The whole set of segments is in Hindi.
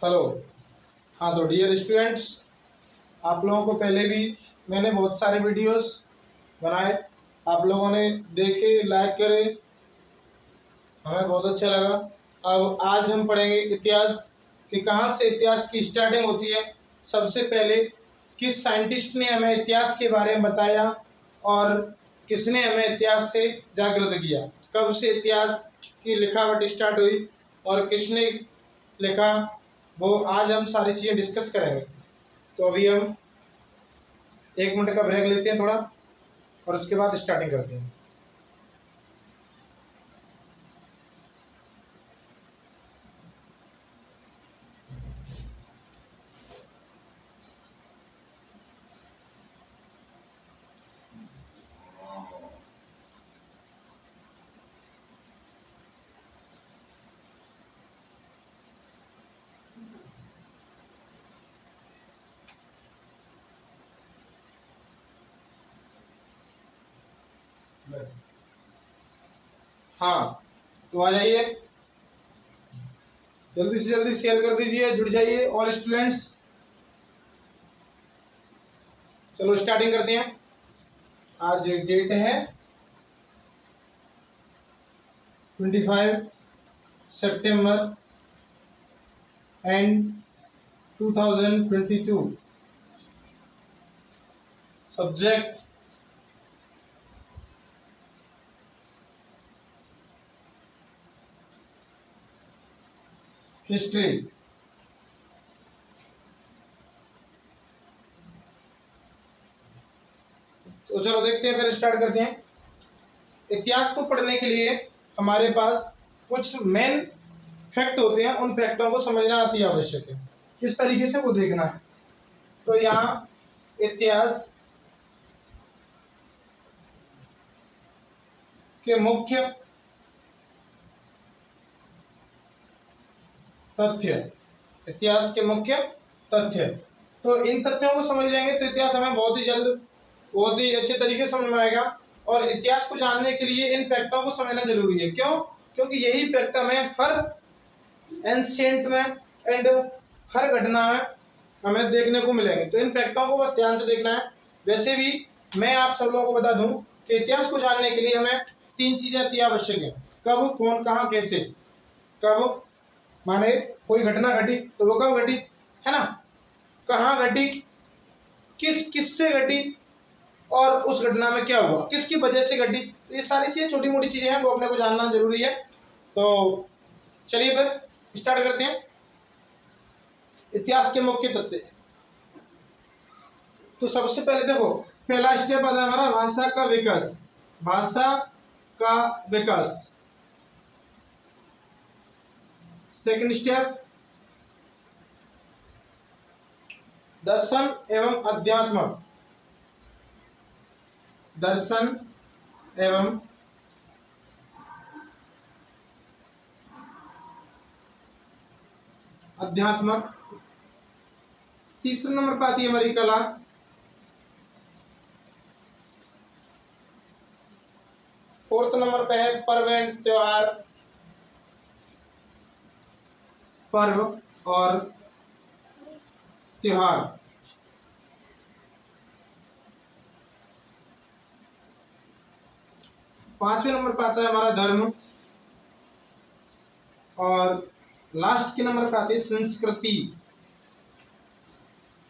हेलो। हाँ, तो डियर स्टूडेंट्स, आप लोगों को पहले भी मैंने बहुत सारे वीडियोस बनाए, आप लोगों ने देखे, लाइक करे, हमें बहुत अच्छा लगा। अब आज हम पढ़ेंगे इतिहास कि कहाँ से इतिहास की स्टार्टिंग होती है। सबसे पहले किस साइंटिस्ट ने हमें इतिहास के बारे में बताया और किसने हमें इतिहास से जागृत किया, कब से इतिहास की लिखावट स्टार्ट हुई और किसने लिखा, वो आज हम सारी चीज़ें डिस्कस करेंगे। तो अभी हम 1 मिनट का ब्रेक लेते हैं थोड़ा और उसके बाद स्टार्टिंग करते हैं। हाँ, तो आ जाइए, जल्दी से जल्दी शेयर कर दीजिए, जुड़ जाइए ऑल स्टूडेंट्स। चलो स्टार्टिंग करते हैं। आज डेट है 25 सितंबर एंड 2022। Subject history. तो चलो देखते हैं, फिर स्टार्ट करते हैं। इतिहास को पढ़ने के लिए हमारे पास कुछ मेन फैक्ट होते हैं, उन फैक्टों को समझना अति आवश्यक है। किस तरीके से वो देखना है। तो यहाँ इतिहास के मुख्य तथ्य, इतिहास के मुख्य तथ्य, तो इन तथ्यों को समझ लेंगे तो इतिहास हमें बहुत ही जल्द, बहुत ही अच्छे तरीके से समझ में आएगा। और इतिहास को जानने के लिए इन फैक्टों को समझना जरूरी है। क्यों? क्योंकि यही फैक्ट हमें हर एंशिएंट में एंड हर घटना में हमें देखने को मिलेंगे। तो इन फैक्टों को बस ध्यान से देखना है। वैसे भी मैं आप सब लोगों को बता दूं कि इतिहास को जानने के लिए हमें 3 चीजें अति आवश्यक है। कब, कौन, कहाँ, कैसे। कब माने कोई घटना घटी तो वो कब घटी, है ना, कहाँ घटी, किससे घटी, और उस घटना में क्या हुआ, किसकी वजह से घटी। तो ये सारी चीजें, छोटी मोटी चीजें हैं, वो अपने को जानना जरूरी है। तो चलिए फिर स्टार्ट करते हैं। इतिहास के मुख्य तथ्य। तो सबसे पहले देखो, पहला स्टेप आता है हमारा भाषा का विकास। भाषा का विकास। सेकंड स्टेप दर्शन एवं अध्यात्म। दर्शन एवं अध्यात्म। तीसरे नंबर पर आती है हमारी कला। फोर्थ नंबर पे है पर्व एंड त्योहार, पर्व और त्योहार। पांचवें नंबर पर आता है हमारा धर्म, और लास्ट के नंबर पर आती है संस्कृति,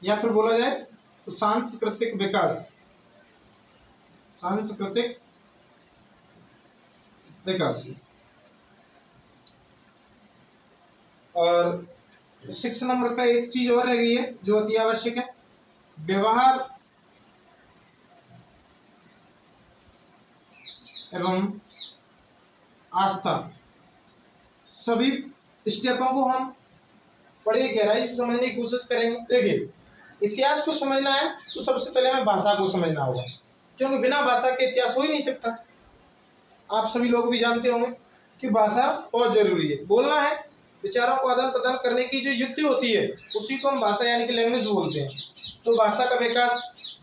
या फिर बोला जाए तो सांस्कृतिक विकास। सांस्कृतिक विकास। और 6 नंबर पे एक चीज और रह गई है जो अति आवश्यक है, व्यवहार एवं आस्था। सभी स्टेपों को हम बड़ी गहराई से समझने की कोशिश करेंगे। देखिए, इतिहास को समझना है तो सबसे पहले हमें भाषा को समझना होगा, क्योंकि बिना भाषा के इतिहास हो ही नहीं सकता। आप सभी लोग भी जानते होंगे कि भाषा बहुत जरूरी है। बोलना है, विचारों को आदान प्रदान करने की जो युक्ति होती है उसी को हम भाषा यानी कि लैंग्वेज बोलते हैं। तो भाषा का विकास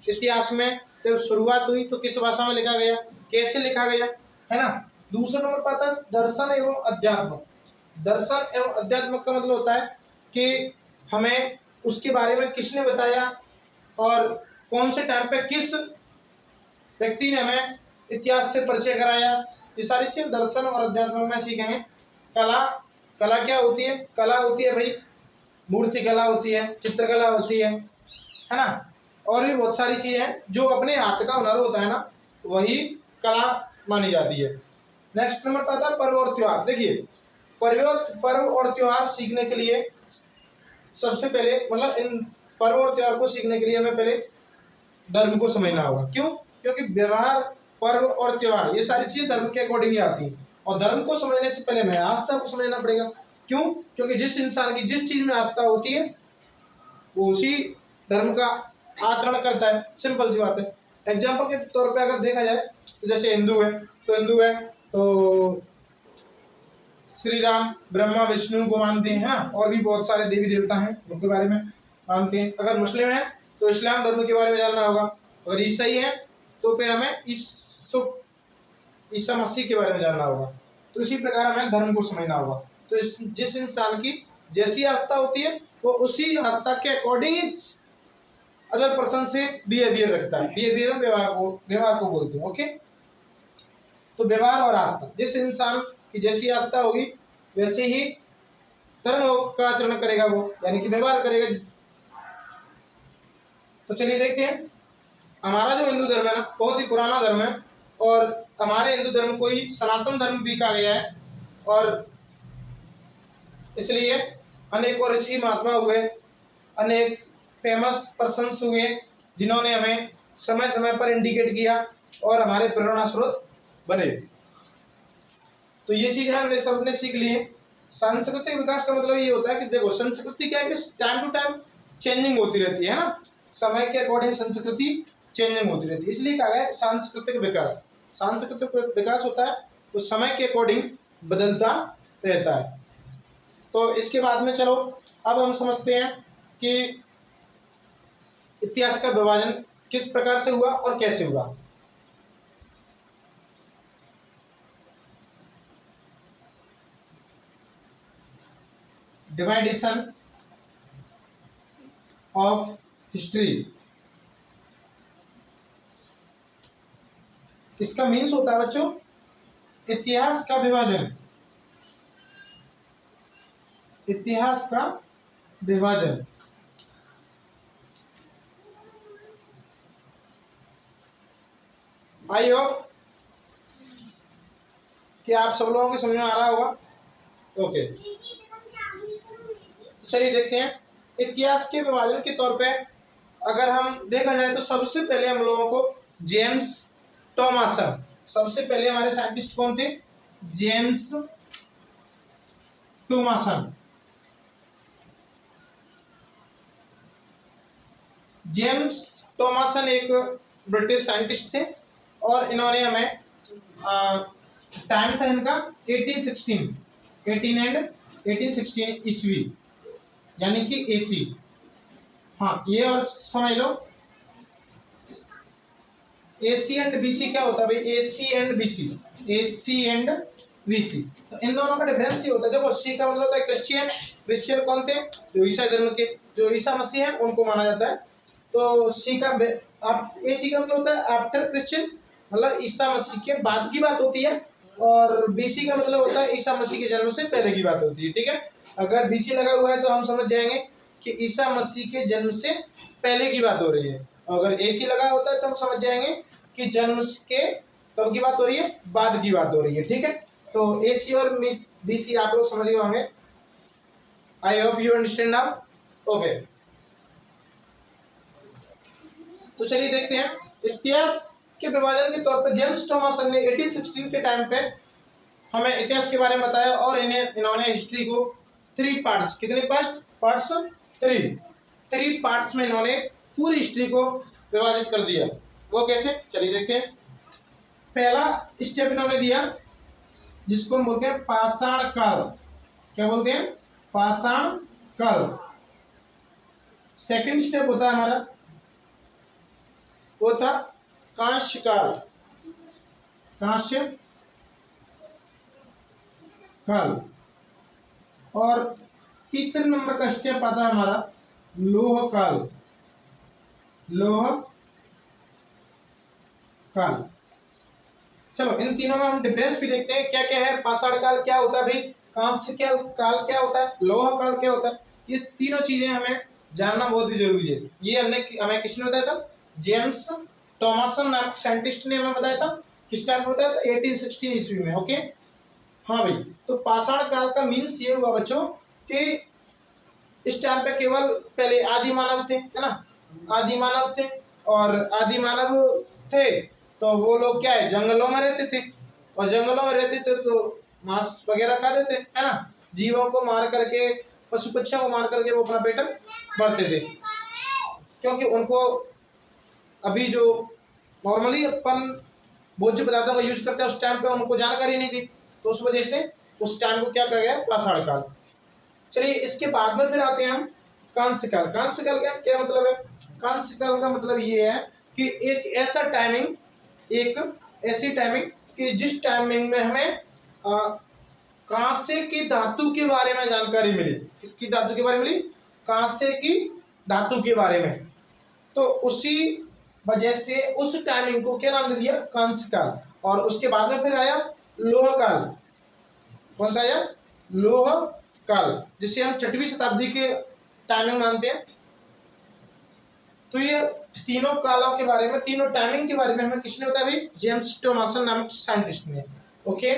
इतिहास में जब शुरुआत हुई तो किस भाषा में लिखा गया, कैसे लिखा गया, है ना। दूसरा नंबर पर आता है दर्शन एवं अध्यात्म। दर्शन एवं अध्यात्म का मतलब होता है कि हमें उसके बारे में किसने बताया और कौन से टाइम पे किस व्यक्ति ने हमें इतिहास से परिचय कराया, ये सारी चीज दर्शन और अध्यात्म में सीखेंगे। कला, कला क्या होती है? कला होती है भाई मूर्ति कला होती है, चित्रकला होती है ना, और भी बहुत सारी चीजें हैं जो अपने हाथ का हुनर होता है ना, वही कला मानी जाती है। नेक्स्ट नंबर पर आता है पर्व और त्योहार। देखिए पर्व और त्योहार सीखने के लिए सबसे पहले मतलब इन पर्व और त्योहार को सीखने के लिए हमें पहले धर्म को समझना होगा। क्यों? क्योंकि व्यवहार, पर्व और त्योहार ये सारी चीजें धर्म के अकॉर्डिंग ही आती हैं, और धर्म को समझने से पहले हमें आस्था को समझना पड़ेगा। क्यों? क्योंकि जिस इंसान की जिस चीज में आस्था होती है वो उसी धर्म का आचरण करता है, सिंपल सी बात है। एग्जाम्पल के तौर पे अगर देखा जाए तो जैसे हिंदू है तो श्री राम ब्रह्मा विष्णु को मानते हैं ना, और भी बहुत सारे देवी देवता हैं उनके बारे में मानते हैं। अगर मुस्लिम है तो इस्लाम धर्म के बारे में जानना होगा, अगर ईसाई है तो फिर हमें ईसा मसीह के बारे में जानना होगा। तो इसी प्रकार हमें धर्म को समझना होगा। तो जिस इंसान की जैसी आस्था होती है वो उसी आस्था के अकॉर्डिंग ही अदर पर्सन से बिहेवियर रखता है। बिहेवियर व्यवहार को बोलते हैं। ओके, तो व्यवहार और आस्था, जिस इंसान की जैसी आस्था होगी वैसे ही धर्म का आचरण करेगा वो, यानी कि व्यवहार करेगा। तो चलिए देखते हैं, हमारा जो हिंदू धर्म है ना बहुत ही पुराना धर्म है, और हमारे हिंदू धर्म को ही सनातन धर्म भी कहा गया है, और इसलिए अनेक और ऋषि महात्मा हुए, अनेक फेमस पर्सन्स हुए जिन्होंने हमें समय समय पर इंडिकेट किया और हमारे प्रेरणा स्रोत बने। तो ये चीज हमने सबने सीख ली है। सांस्कृतिक विकास का मतलब ये होता है कि देखो संस्कृति क्या है कि टाइम टू टाइम चेंजिंग होती रहती है ना, समय के अकॉर्डिंग संस्कृति चेंजिंग होती रहती है, इसलिए कहा गया है सांस्कृतिक विकास। सांस्कृतिक विकास होता है वो समय के अकॉर्डिंग बदलता रहता है। तो इसके बाद में चलो अब हम समझते हैं कि इतिहास का विभाजन किस प्रकार से हुआ और कैसे हुआ। डिवाइडेशन ऑफ हिस्ट्री, इसका मीन्स होता है बच्चों इतिहास का विभाजन। इतिहास का विभाजन आई होप कि आप सब लोगों को समझ में आ रहा होगा। ओके, चलिए देखते हैं इतिहास के विभाजन के तौर पे अगर हम देखा जाए तो सबसे पहले हम लोगों को जेम्स टॉमासन, सबसे पहले हमारे साइंटिस्ट कौन थे? जेम्स टॉमासन। जेम्स टॉमासन एक ब्रिटिश साइंटिस्ट थे और इन्होंने हमें टाइम था इनका 1816 ईस्वी, यानी कि एसी। हाँ, ये और समझ लो एसी एंड बीसी क्या होता है भाई? AC and BC, AC and BC, तो इन दोनों का डिफरेंस ये होता है। देखो सी का मतलब होता है क्रिश्चियन। क्रिश्चियन कौन थे? जो ईसाई धर्म के, जो ईसा मसीह है उनको माना जाता है। तो सी का एसी का मतलब होता है आफ्टर क्रिश्चियन, मतलब ईसा मसीह के बाद की बात होती है, और बीसी का मतलब होता है ईसा मसीह के जन्म से पहले की बात होती है। ठीक है, अगर बीसी लगा हुआ है तो हम समझ जाएंगे कि ईसा मसीह के जन्म से पहले की बात हो रही है, अगर एसी लगा होता है तो हम समझ जाएंगे कि जन्म के कब की बात हो रही है? बाद की बात हो रही है। ठीक है, तो एसी और बीसी आप लोग समझ गए होंगे। आई hope you understand now. Okay, तो चलिए देखते हैं इतिहास के विभाजन के तौर पर जेम्स टॉमासन ने 1816 के टाइम पे हमें इतिहास के बारे में बताया, और इन्होंने हिस्ट्री को 3 पार्ट्स, कितने पार्ट्स? 3 पार्ट्स में इन्होंने पूरी हिस्ट्री को विभाजित कर दिया। वो कैसे? चलिए देखते हैं। पहला स्टेप इन्होंने दिया जिसको हम बोलते हैं पाषाण काल। क्या बोलते हैं? पाषाण काल। सेकंड स्टेप होता है हमारा, वो था कांस्य काल। कांस्य काल। और तीसरे नंबर का स्टेप आता है हमारा लोह काल। लोह काल। चलो इन तीनों में हम डिफरेंस भी देखते हैं क्या क्या है। पाषाण काल क्या होता है भाई, कांस्य काल क्या होता है, लोह काल क्या होता है। ये तीनों चीजें हमें जानना बहुत ही जरूरी है। ये हमें किसने बताया था, जेम्स थॉमसन नामक साइंटिस्ट ने हमें बताया था। किस टाइम बताया था, 1816 ईस्वी में। ओके हाँ भाई, तो पाषाण काल का मीन्स ये हुआ बच्चों कि इस टाइम पे केवल पहले आदि मानव थे, है ना, आदि मानव थे। और आदि मानव थे तो वो लोग क्या है, जंगलों में रहते थे। और जंगलों में रहते थे तो मांस वगैरह खाते थे, है ना, जीवों को मार करके, पशु पक्षियों को मार करके वो अपना पेट भरते थे। क्योंकि उनको अभी जो नॉर्मली अपन भोज्य पदार्थों का यूज करते हैं उस टाइम पे उनको जानकारी नहीं थी, तो उस वजह से उस टाइम को क्या कहा गया, पाषाण काल। चलिए इसके बाद में फिर आते हैं हम कांस्य काल। कांस्य काल क्या क्या मतलब है, कांस्य काल का मतलब ये है कि एक ऐसा टाइमिंग, एक ऐसी टाइमिंग कि जिस टाइमिंग में हमें कांसे की धातु के बारे में जानकारी मिली। किसकी धातु के बारे में मिली, कांसे की धातु के बारे में। तो उसी वजह से उस टाइमिंग को क्या नाम दे दिया, कांस्य काल। और उसके बाद में फिर आया लोह काल। कौन सा आया, लोह काल, जिसे हम 6वीं शताब्दी के टाइमिंग मानते हैं। तो ये तीनों कालों के बारे में, तीनों टाइमिंग के बारे में हमें किसने बताया भाई, जेम्स थॉमसन नामक साइंटिस्ट ने। ओके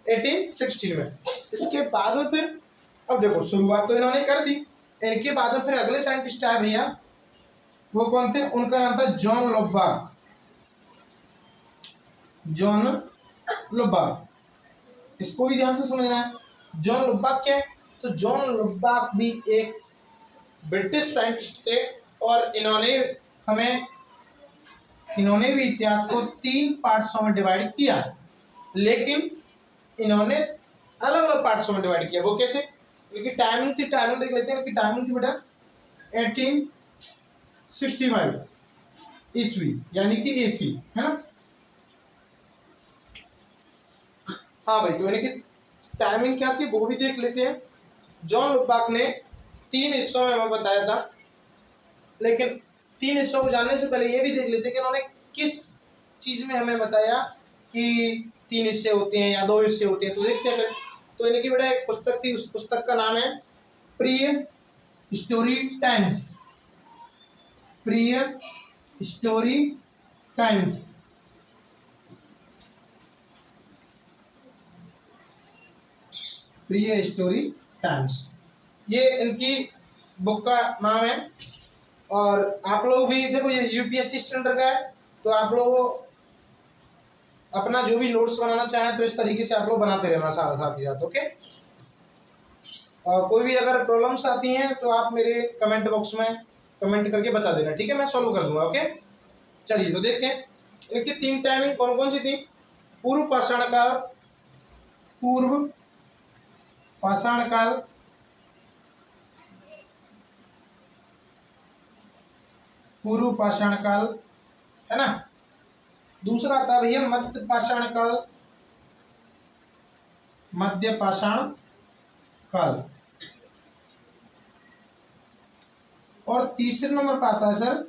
1816 में। इसके बाद में फिर अब देखो शुरुआत तो इन्होंने कर दी, इनके बाद में फिर अगले साइंटिस्ट आए भैया, वो कौन थे, उनका नाम था जॉन लोबाक। जॉन लोबाक, इसको भी ध्यान से समझना है। जॉन लोबाक क्या है, तो जॉन लोबाक भी एक ब्रिटिश साइंटिस्ट थे और इन्होंने भी इतिहास को 3 पार्ट्सों में डिवाइड किया। लेकिन इन्होंने अलग अलग पार्ट्सों में डिवाइड किया। वो कैसे, इनकी टाइमिंग थी, टाइमिंग देख लेते हैं। इनकी टाइमिंग थी बेटा 1865 ईस्वी, यानी कि एसी, है ना। हाँ भाई, तो इनकी टाइमिंग क्या थी वो भी देख लेते हैं। जॉन लोबाक ने 3 हिस्सों में हमें बताया था, लेकिन 3 हिस्सों को जानने से पहले ये भी देख लेते हैं कि उन्होंने किस चीज में हमें बताया कि 3 हिस्से होते हैं या 2 हिस्से होते हैं। तो देखते हैं। तो इनकी बेटा एक पुस्तक थी, उस पुस्तक का नाम है pre story times. Pre story times. Pre story times, ये इनकी बुक का नाम है। और आप लोग भी देखो, ये यूपीएससी स्टैंडर्ड का है, तो आप लोग अपना जो भी नोट्स बनाना चाहें तो इस तरीके से आप लोग बनाते रहना साथ ही साथ। ओके, और कोई भी अगर प्रॉब्लम्स आती हैं तो आप मेरे कमेंट बॉक्स में कमेंट करके बता देना, ठीक है, मैं सॉल्व कर दूंगा। ओके चलिए तो देखते हैं इनकी 3 टाइमिंग कौन कौन सी थी। पूर्व पाषाण काल, पूर्व पाषाण काल, पूर्व पाषाण काल, है ना। दूसरा आता भैया मध्य पाषाण काल, मध्य पाषाण काल। और तीसरे नंबर पर आता है सर,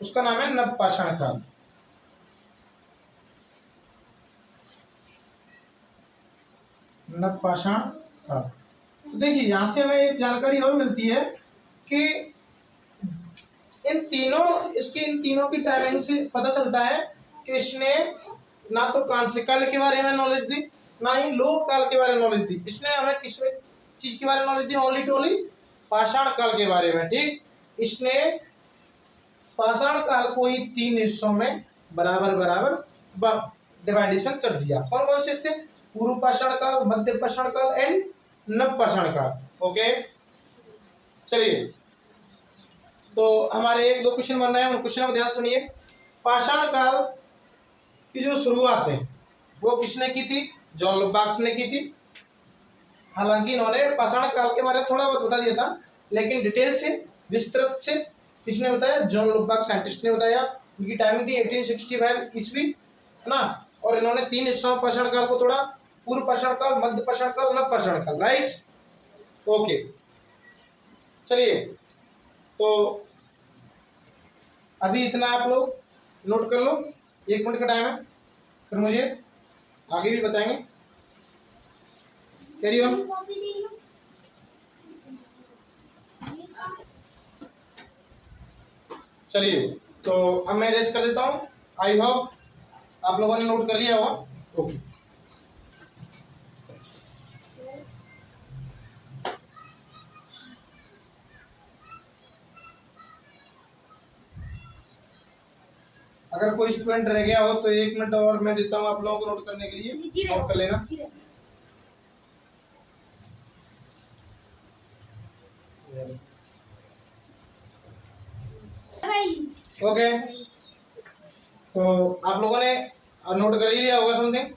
उसका नाम है नव पाषाण काल। नव पाषाण काल। तो देखिए यहां से हमें एक जानकारी और मिलती है कि इन तीनों की टाइमिंग से पता चलता है कि इसने ना तो कांस्य काल के बारे में नॉलेज दी, ना ही लोह काल के बारे में नॉलेज दी। इसने हमें किस चीज के बारे में नॉलेज दी, ओनली टू ओनली पाषाण काल के बारे में। ठीक, इसने पाषाण काल को ही 3 हिस्सों में बराबर बराबर डिवाइडेशन कर दिया। कौन कौन से हिस्से, पूर्व पाषाण काल, मध्य पाषाण काल एंड नव पाषाण काल। ओके चलिए, तो हमारे 1-2 क्वेश्चन बन रहे हैं, उन क्वेश्चनों को ध्यान सुनिए। पाषाण काल की जो शुरुआत है वो किसने की थी, जॉन लोबाक ने की थी। हालांकि इन्होंने पाषाण काल के बारे में थोड़ा बहुत बता दिया था, लेकिन डिटेल से, विस्तृत से किसने बताया, जॉन लोबाक साइंटिस्ट ने बताया। उनकी टाइमिंग थी 1865 ईस्वी, है ना। और इन्होंने 3 हिस्सों में पाषाण काल को तोड़ा। पूर्व पश्चिम काल, मध्य पश्चिम काल, नव पश्चिम काल, राइट। ओके, चलिए तो अभी इतना आप लोग नोट कर लो, 1 मिनट का टाइम है, फिर मुझे आगे भी बताएंगे। Carry on. चलिए तो अब मैं रेस्ट कर देता हूँ। आई होप आप लोगों ने नोट कर लिया होगा। ओके, अगर कोई स्टूडेंट रह गया हो तो 1 मिनट और मैं देता हूँ आप लोगों को नोट करने के लिए, नोट कर लेना। ओके, तो आप लोगों ने नोट कर ही लिया होगा समथिंग।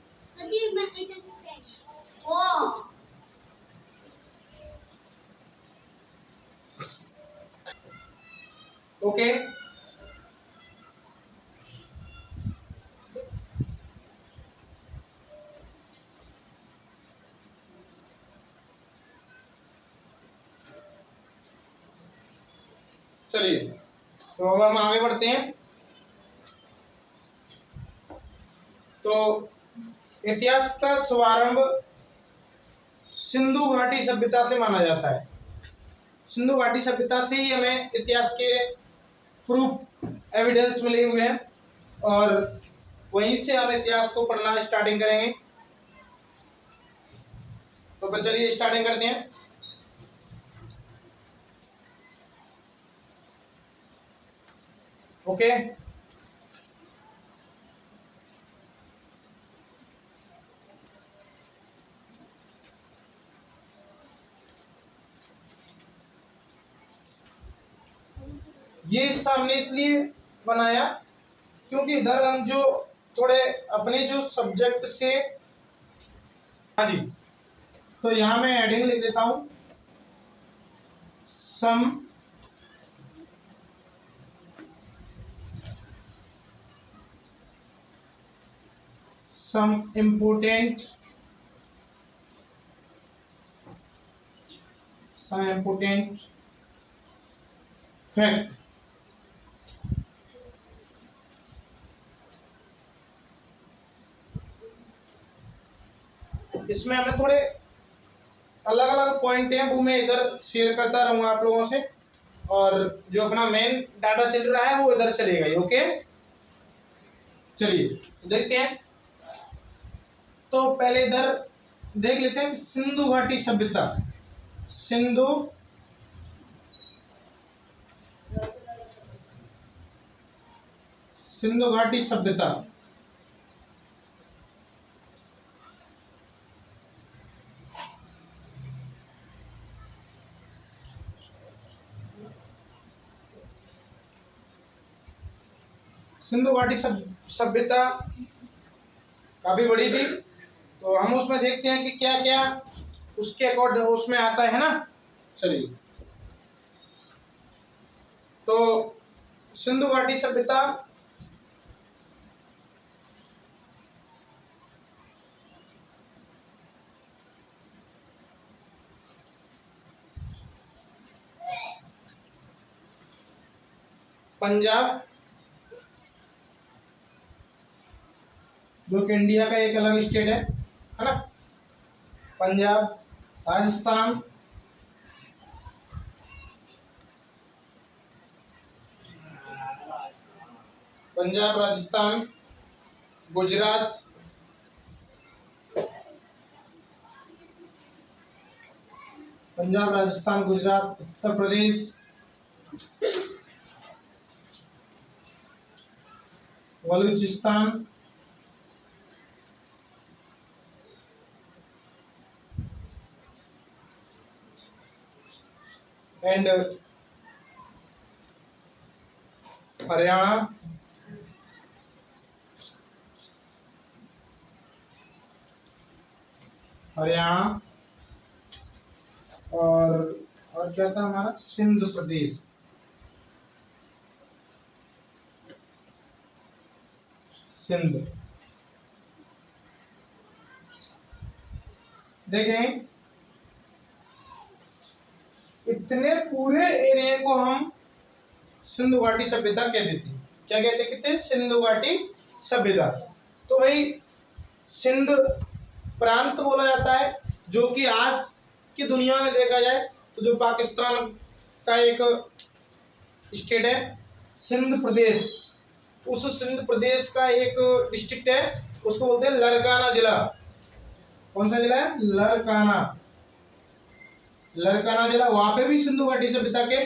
ओके, चलिए तो अब हम आगे बढ़ते हैं। तो इतिहास का शुभारंभ सिंधु घाटी सभ्यता से माना जाता है। सिंधु घाटी सभ्यता से ही हमें इतिहास के प्रूफ, एविडेंस मिले हुए हैं और वहीं से हम इतिहास को पढ़ना स्टार्टिंग करेंगे। तो चलिए स्टार्टिंग करते हैं। ओके, ये सामने इसलिए बनाया क्योंकि इधर हम जो थोड़े अपने जो सब्जेक्ट से, हाँ जी, तो यहाँ मैं हेडिंग लिख देता हूँ, some important fact। इसमें हमें थोड़े अलग अलग पॉइंट हैं, वो मैं इधर शेयर करता रहूंगा आप लोगों से, और जो अपना मेन डाटा चल रहा है वो इधर चलेगा ही। ओके, चलिए देखते हैं। तो पहले इधर देख लेते हैं सिंधु घाटी सभ्यता। सिंधु घाटी सभ्यता सिंधु घाटी सभ्यता काफी बड़ी थी, तो हम उसमें देखते हैं कि क्या क्या उसके अकॉर्डिंग उसमें आता है ना। चलिए, तो सिंधु घाटी सभ्यता पंजाब, जो कि इंडिया का एक अलग स्टेट है ना, पंजाब, राजस्थान, पंजाब, राजस्थान, गुजरात, पंजाब, राजस्थान, गुजरात, उत्तर प्रदेश, बलूचिस्तान, एंड हरियाणा, और क्या था हमारा, सिंध प्रदेश। सिंध, देखें, इतने पूरे एरिया को हम सिंधु घाटी सभ्यता कहते थे। क्या कहते कितने? सिंधु घाटी सभ्यता। तो भाई सिंध प्रांत बोला जाता है, जो कि आज की दुनिया में देखा जाए तो जो पाकिस्तान का एक स्टेट है सिंध प्रदेश, उस सिंध प्रदेश का एक डिस्ट्रिक्ट है, उसको बोलते हैं लड़काना जिला। कौन सा जिला है? लड़काना। लड़काना जिला, वहां पे भी सिंधु घाटी सभ्यता के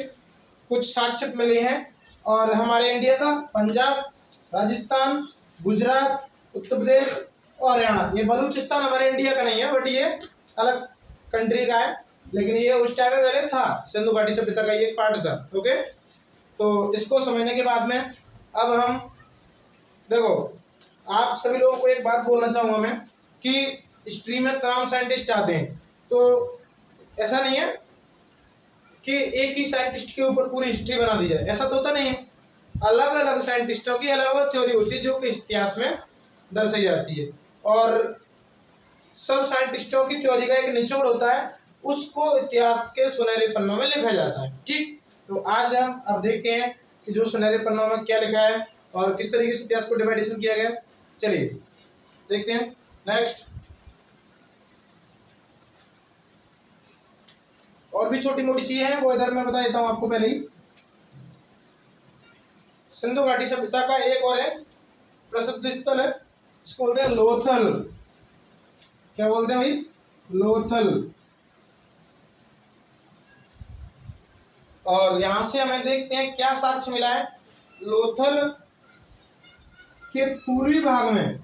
कुछ साक्ष्य मिले हैं। और हमारे इंडिया का पंजाब, राजस्थान, गुजरात, उत्तर प्रदेश और हरियाणा, ये बलूचिस्तान हमारे इंडिया का नहीं है, बट ये अलग कंट्री का है, लेकिन ये उस टाइम में पहले था, सिंधु घाटी सभ्यता का ये पार्ट था। ओके, तो इसको समझने के बाद में अब हम देखो, आप सभी लोगों को एक बात बोलना चाहूंगा मैं कि हिस्ट्री में तमाम साइंटिस्ट आते हैं, तो ऐसा नहीं है कि एक ही साइंटिस्ट के ऊपर पूरी हिस्ट्री बना दी जाए, ऐसा तो होता नहीं है। अलग अलग साइंटिस्टों की अलग अलग थ्योरी होती है जो कि इतिहास में दर्शाई जाती है, और सब साइंटिस्टों की थ्योरी का एक निचोड़ होता है, उसको इतिहास के सुनहरे पन्नों में लिखा जाता है। ठीक, तो आज हम अब देखते हैं कि जो सुनहरे पन्नों में क्या लिखा है और किस तरीके से इतिहास को डिवाइडेशन किया गया। चलिए देखते हैं। नेक्स्ट, और भी छोटी मोटी चीजें हैं वो इधर मैं बता देता हूं आपको पहले ही। सिंधु घाटी सभ्यता का एक और है प्रसिद्ध स्थल है, इसको बोलते हैं लोथल। क्या बोलते हैं भाई? लोथल। और यहां से हमें देखते हैं क्या साक्ष्य मिला है। लोथल के पूर्वी भाग में,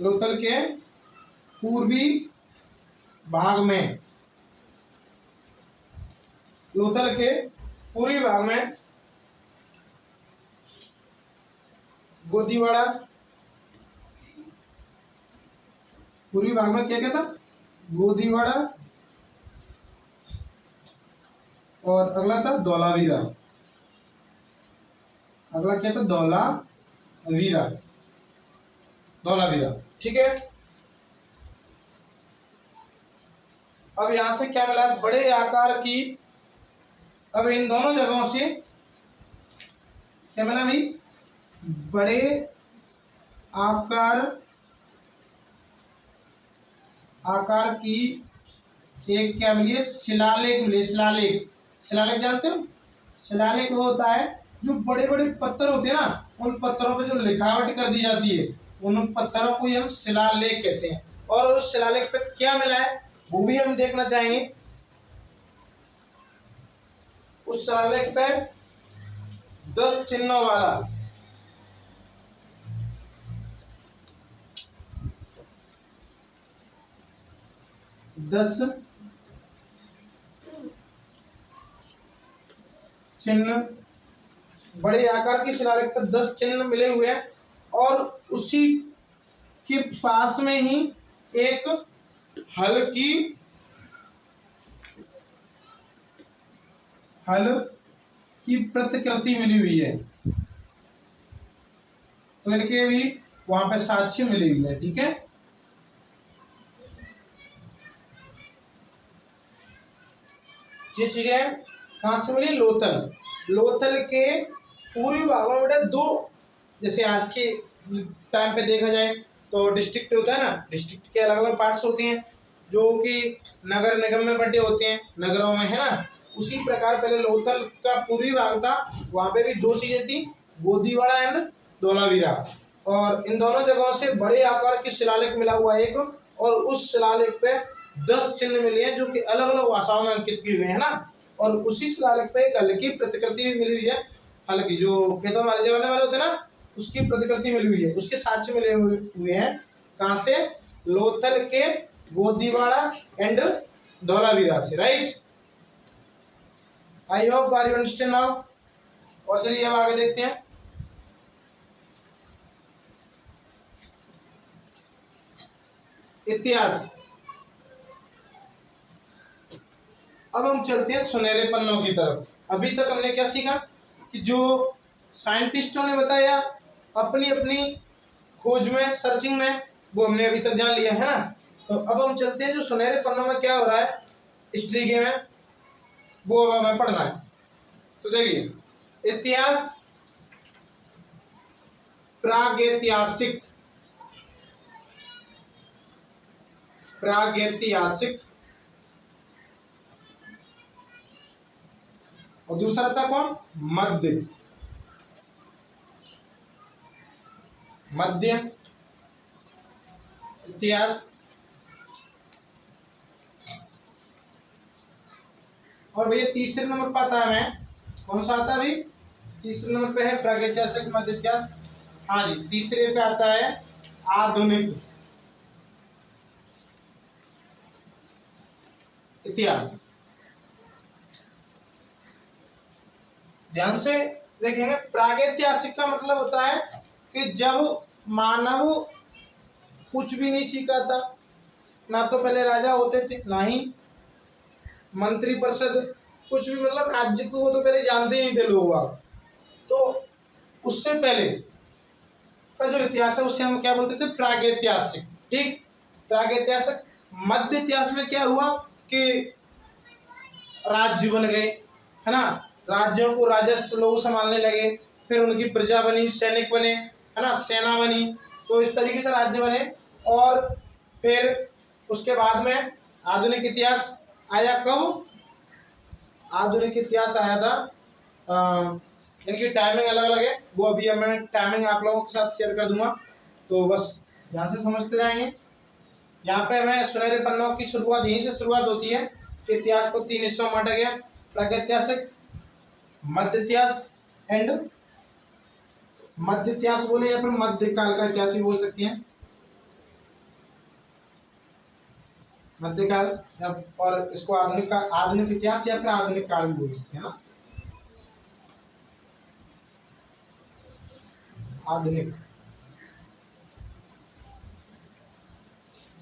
लोथल के पूर्वी भाग में, लोथल के पूर्वी भाग में गोदीवाड़ा, पूर्वी भाग में क्या था? गोदीवाड़ा, और अगला था धौलावीरा। अगला क्या था? धौलावीरा। धौलावीरा, ठीक है। अब यहां से क्या मिला? बड़े आकार की, अब इन दोनों जगहों से क्या मिला भाई? बड़े आकार की एक क्या मिली है? शिलालेख मिले। शिलालेख, शिलालेख जानते हो? शिलालेख वो होता है जो बड़े बड़े पत्थर होते हैं ना, उन पत्थरों पे जो लिखावट कर दी जाती है, उन पत्थरों को ही हम शिलालेख कहते हैं। और उस शिलालेख पे क्या मिला है वो भी हम देखना चाहेंगे। उस शिलालेख पे 10 चिन्हों वाला, 10 चिन्ह, बड़े आकार की शिलालेख पर 10 चिन्ह मिले हुए हैं, और उसी के पास में ही एक हल की प्रतिकृति मिली हुई है, तो इनके भी वहां पे साक्ष्य मिली हुई है। ठीक है, ये चीजें कहां से मिली? लोथल। लोथल के पूर्वी भागों में दो, जैसे आज के टाइम पे देखा जाए तो डिस्ट्रिक्ट होता है ना, डिस्ट्रिक्ट के अलग अलग पार्ट्स होते हैं जो कि नगर निगम में बंटे होते हैं, नगरों में, है ना। उसी प्रकार पहले लोथल का पूर्वी भाग था, वहां पे भी दो चीजें थी, गोदीवाड़ा एंड धौलावीरा। और इन दोनों जगहों से बड़े आकार की शिलालेख मिला हुआ है एक, और उस शिलालेख पे 10 चिन्ह मिले हैं जो कि अलग अलग भाषाओं में अंकित किए हुए हैं ना। और उसी शिलालेख पे एक हल्की प्रतिकृति भी मिली हुई है, हल्की जो खेतों में जलाने वाले होते हैं ना, उसकी प्रतिकृति मिली हुई है, उसके साक्ष्य मिले हुए हैं। कहां से? लोथल के गोदीवाड़ा एंड धौलावीरा से, right. I hope are you understand now. और चलिए अब आगे देखते हैं। इतिहास। अब हम चलते हैं सुनहरे पन्नों की तरफ। अभी तक हमने क्या सीखा कि जो साइंटिस्टों ने बताया अपनी अपनी खोज में, सर्चिंग में, वो हमने अभी तक जान लिया है ना। तो अब हम चलते हैं जो सुनहरे पन्नों में क्या हो रहा है हिस्ट्री के में, वो अब हमें पढ़ना है। तो देखिए, इतिहास प्रागैतिहासिक, प्रागैतिहासिक, और दूसरा था कौन, मध्य, मध्य इतिहास, और भैया तीसरे नंबर पर आता है हमें कौन सा आता है अभी, तीसरे नंबर पे है प्रागैतिहासिक मध्य इतिहास। हाँ जी, तीसरे पे आता है आधुनिक इतिहास। ध्यान से देखेंगे, प्रागैतिहासिक का मतलब होता है कि जब मानव कुछ भी नहीं सीखा था, ना तो पहले राजा होते थे, ना ही मंत्री परिषद, कुछ भी, मतलब राज्य को वो तो पहले जानते ही नहीं थे लोग आप। तो उससे पहले का जो इतिहास है उसे हम क्या बोलते थे, प्रागैतिहासिक। ठीक, प्रागैतिहासिक। मध्य इतिहास में क्या हुआ कि राज्य बन गए, है ना, राज्यों को राजस्व लोग संभालने लगे, फिर उनकी प्रजा बनी, सैनिक बने, है ना, सेना बनी, तो इस तरीके से राज्य बने। और फिर उसके बाद में आधुनिक इतिहास आया। कब आधुनिक इतिहास आया था, इनकी टाइमिंग अलग अलग है, वो अभी मैं टाइमिंग आप लोगों के साथ शेयर कर दूंगा, तो बस ध्यान से समझते जाएंगे। यहाँ पे हमें सुनहरे पन्नों की शुरुआत यहीं से शुरुआत होती है कि इतिहास को 3 हिस्सों में बांटा गया, प्रागैतिहासिक, मध्य इतिहास एंड, मध्य इतिहास बोले या फिर मध्यकाल का इतिहास भी बोल सकती हैं, मध्यकाल, और इसको आधुनिक, आधुनिक इतिहास या फिर आधुनिक काल भी बोल सकते हैं ना, आधुनिक।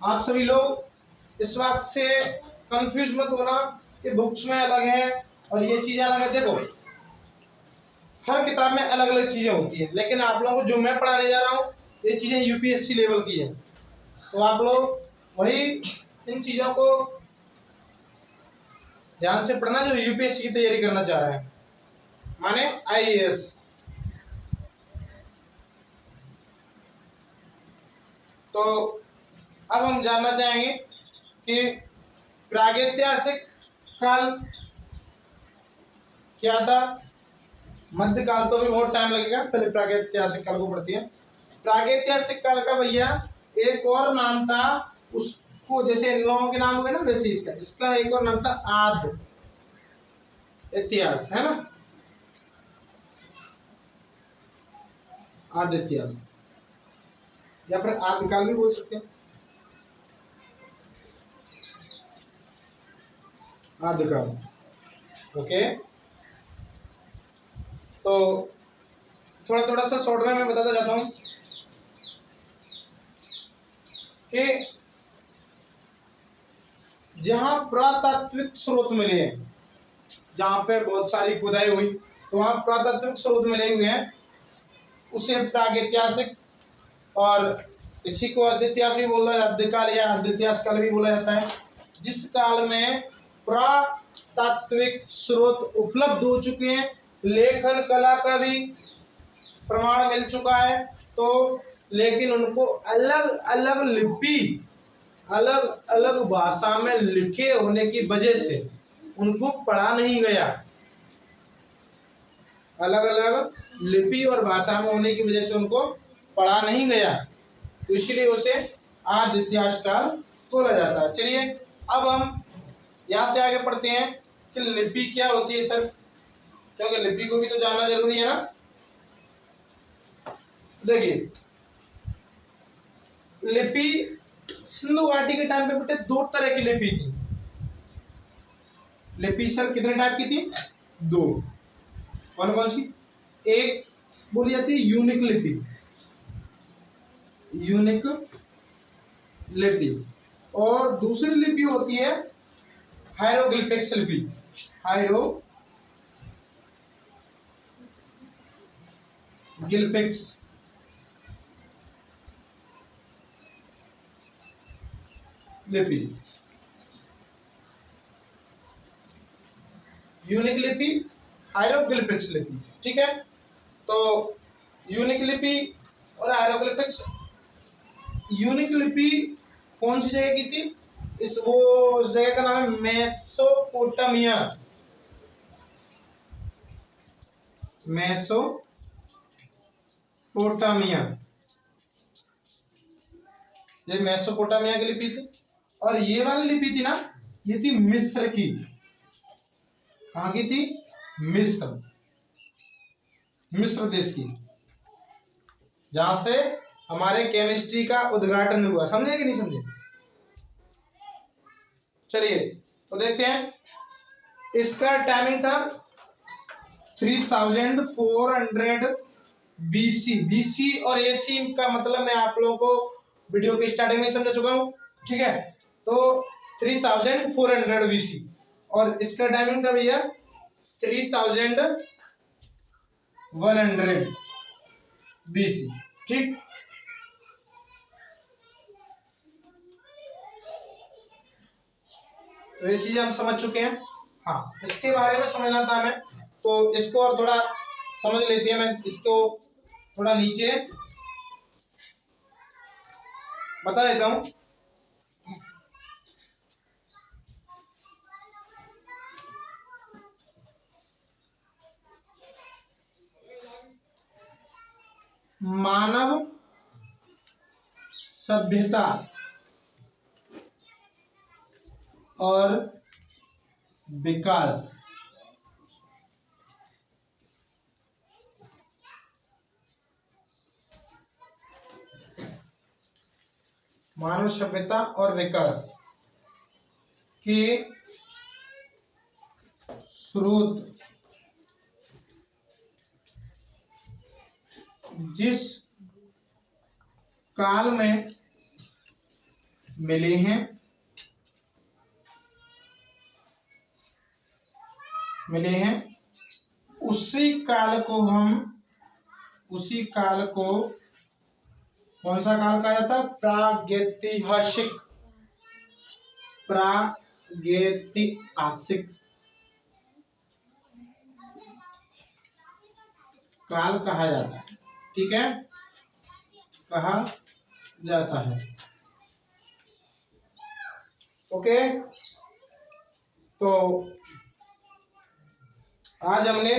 आप सभी लोग इस बात से कंफ्यूज मत होना कि बुक्स में अलग है और ये चीजें अलग है। देखो, हर किताब में अलग अलग चीजें होती है, लेकिन आप लोगों को जो मैं पढ़ाने जा रहा हूँ ये चीजें यूपीएससी लेवल की है, तो आप लोग वही इन चीजों को ध्यान से पढ़ना जो यूपीएससी की तैयारी करना चाह रहे हैं, माने आईएएस। तो अब हम जानना चाहेंगे कि प्रागैतिहासिक काल क्या था, मध्यकाल तो भी बहुत टाइम लगेगा, पहले प्रागैतिहासिक काल को पढ़ती है। प्रागैतिहासिक काल का भैया एक और नाम था, उसको जैसे इन लोगों के नाम हो गए ना, वैसे इसका इसका एक और नाम था आद इतिहास, है ना, आद इतिहास या फिर आदिकाल भी बोल सकते हैं, आदिकाल। ओके, तो थोड़ा थोड़ा सा शॉर्ट में मैं बताता जाता हूं कि जहां पुरातात्विक स्रोत मिले हैं, जहां पे बहुत सारी खुदाई हुई तो वहां पुरातात्विक स्रोत मिले हुए हैं, उसे प्रागैतिहासिक, और इसी को आद्य भी बोला जाता है, आद्यकाल या आद्यकाल काल भी बोला जाता है, जिस काल में पुरातात्विक स्रोत उपलब्ध हो चुके हैं, लेखन कला का भी प्रमाण मिल चुका है, तो लेकिन उनको अलग अलग लिपि, अलग अलग भाषा में लिखे होने की वजह से उनको पढ़ा नहीं गया, अलग अलग लिपि और भाषा में होने की वजह से उनको पढ़ा नहीं गया, तो इसलिए उसे आदि इतिहास काल बोला जाता है। चलिए अब हम यहाँ से आगे पढ़ते हैं कि लिपि क्या होती है सर, क्योंकि लिपि को भी तो जानना जरूरी है ना। देखिए, लिपि सिंधु घाटी के टाइम पे बेटे 2 तरह की लिपि थी। लिपि सर कितने टाइप की थी, 2। कौन कौन सी, एक बोली जाती है यूनिक लिपि, यूनिक लिपि, और दूसरी लिपि होती है हायरोग्लिफिक्स लिपि, हायरोग्लिफिक्स। लिपि, यूनिक लिपि, हायरोग्लिफिक्स लिपि। ठीक है, तो यूनिक लिपि और हायरोग्लिफिक्स, यूनिक लिपि कौन सी जगह की थी? उस जगह का नाम है मेसोपोटामिया। मेसोपोटामिया, ये मेसोपोटामिया की लिपि थी। और ये वाली लिपि थी ना, ये थी मिस्र की। कहाँ की थी? मिस्र, मिस्र देश की, जहां से हमारे केमिस्ट्री का उद्घाटन हुआ। समझे कि नहीं समझे? चलिए तो देखते हैं, इसका टाइमिंग था 3400 बीसी। बीसी और एसी का मतलब मैं आप लोगों को वीडियो के स्टार्टिंग में समझा चुका हूं। ठीक है, तो 3400 बीसी और इसका टाइमिंग था भैया 3100 बीसी। ठीक, तो ये चीजें हम समझ चुके हैं। हाँ, इसके बारे में समझना था हमें, तो इसको और थोड़ा समझ लेते हैं। मैं इसको थोड़ा नीचे बता देता हूं। मानव सभ्यता और विकास, मानव सभ्यता और विकास के स्रोत जिस काल में मिले हैं, उसी काल को कौन सा काल कहा जाता? प्रागैतिहासिक, प्रागैतिहासिक काल कहा जाता है। ठीक है, कहा जाता है। ओके, तो आज हमने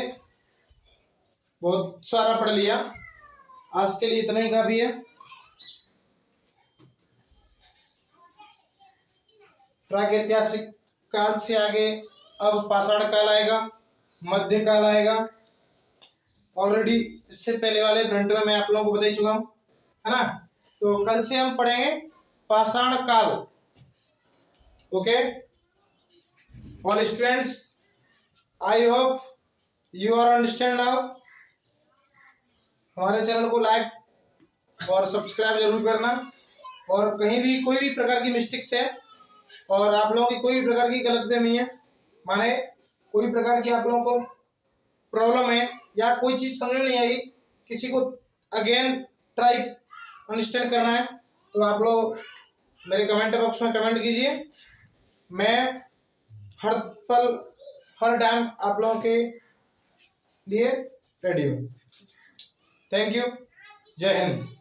बहुत सारा पढ़ लिया, आज के लिए इतना ही काफी है। प्रागैतिहासिक काल से आगे अब पाषाण काल आएगा, मध्य काल आएगा। ऑलरेडी इससे पहले वाले फ्रंट में मैं आप लोगों को बता ही चुका हूं, है ना। तो कल से हम पढ़ेंगे पाषाण काल। Okay all students, I hope you are understand now. हमारे चैनल को लाइक और सब्सक्राइब जरूर करना, और कहीं भी कोई भी प्रकार की मिस्टेक्स है और आप लोगों की कोई भी प्रकार की गलतफहमी है, माने कोई भी प्रकार की आप लोगों को प्रॉब्लम है या कोई चीज समझ में नहीं आई, किसी को अगेन ट्राई अंडरस्टैंड करना है, तो आप लोग मेरे कमेंट बॉक्स में कमेंट कीजिए। मैं हर पल हर टाइम आप लोगों के लिए रेडी हूँ। थैंक यू, जय हिंद।